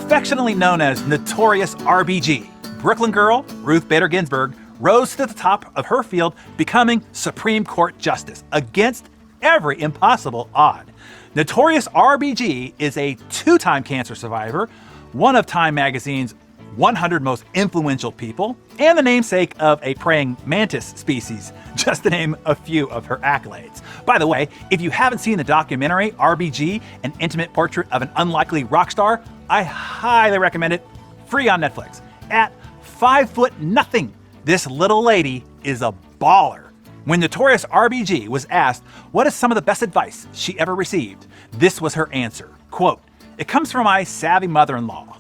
Affectionately known as Notorious RBG, Brooklyn girl Ruth Bader Ginsburg rose to the top of her field, becoming Supreme Court Justice against every impossible odd. Notorious RBG is a two-time cancer survivor, one of Time magazine's 100 most influential people, and the namesake of a praying mantis species, just to name a few of her accolades. By the way, if you haven't seen the documentary RBG, An Intimate Portrait of an Unlikely Rock Star, I highly recommend it. Free on Netflix. At 5'0", this little lady is a baller. When Notorious RBG was asked what is some of the best advice she ever received, this was her answer. Quote, "It comes from my savvy mother-in-law.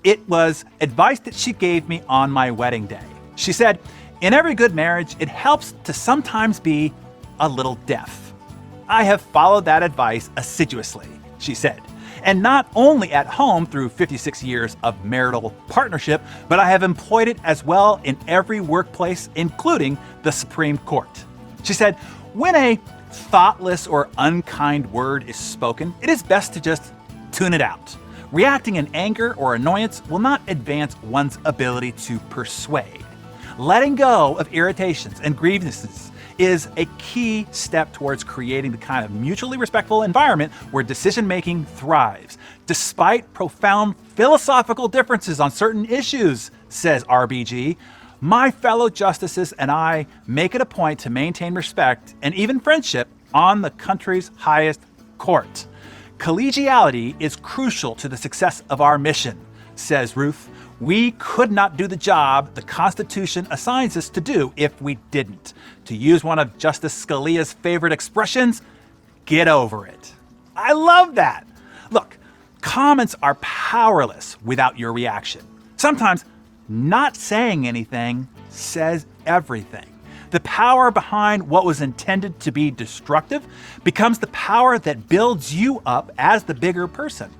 It was advice that she gave me on my wedding day. She said, in every good marriage, it helps to sometimes be a little deaf. I have followed that advice assiduously," she said. And not only at home through 56 years of marital partnership, but I have employed it as well in every workplace, including the Supreme Court. She said, when a thoughtless or unkind word is spoken, it is best to just tune it out. Reacting in anger or annoyance will not advance one's ability to persuade. Letting go of irritations and grievances is a key step towards creating the kind of mutually respectful environment where decision-making thrives, despite profound philosophical differences on certain issues, says RBG. My fellow justices and I make it a point to maintain respect and even friendship on the country's highest court. Collegiality is crucial to the success of our mission, says Ruth. We could not do the job the Constitution assigns us to do if we didn't. To use one of Justice Scalia's favorite expressions, get over it. I love that. Look, comments are powerless without your reaction. Sometimes not saying anything says everything. The power behind what was intended to be destructive becomes the power that builds you up as the bigger person.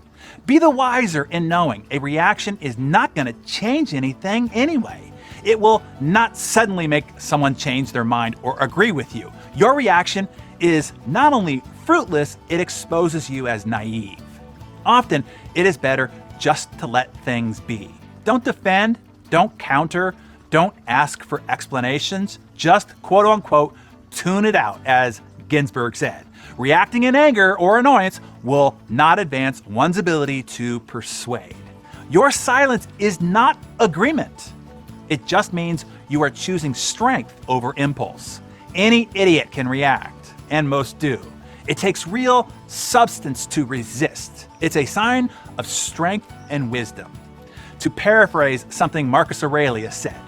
Be the wiser in knowing a reaction is not going to change anything anyway. It will not suddenly make someone change their mind or agree with you. Your reaction is not only fruitless, it exposes you as naive. Often, it is better just to let things be. Don't defend, don't counter, don't ask for explanations. Just, quote unquote, tune it out, as Ginsburg said. Reacting in anger or annoyance will not advance one's ability to persuade. Your silence is not agreement. It just means you are choosing strength over impulse. Any idiot can react, and most do. It takes real substance to resist. It's a sign of strength and wisdom. To paraphrase something Marcus Aurelius said,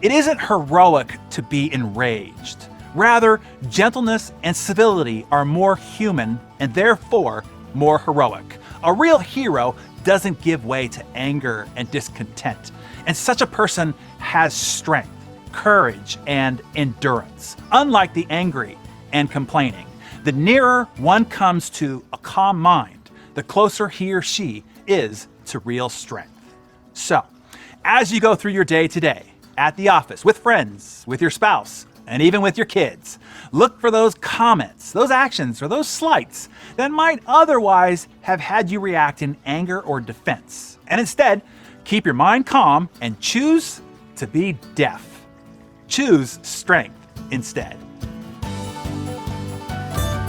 it isn't heroic to be enraged. Rather, gentleness and civility are more human and therefore more heroic. A real hero doesn't give way to anger and discontent, and such a person has strength, courage, and endurance. Unlike the angry and complaining, the nearer one comes to a calm mind, the closer he or she is to real strength. So, as you go through your day today, at the office, with friends, with your spouse, and even with your kids, look for those comments, those actions, or those slights that might otherwise have had you react in anger or defense. And instead, keep your mind calm and choose to be deaf. Choose strength instead.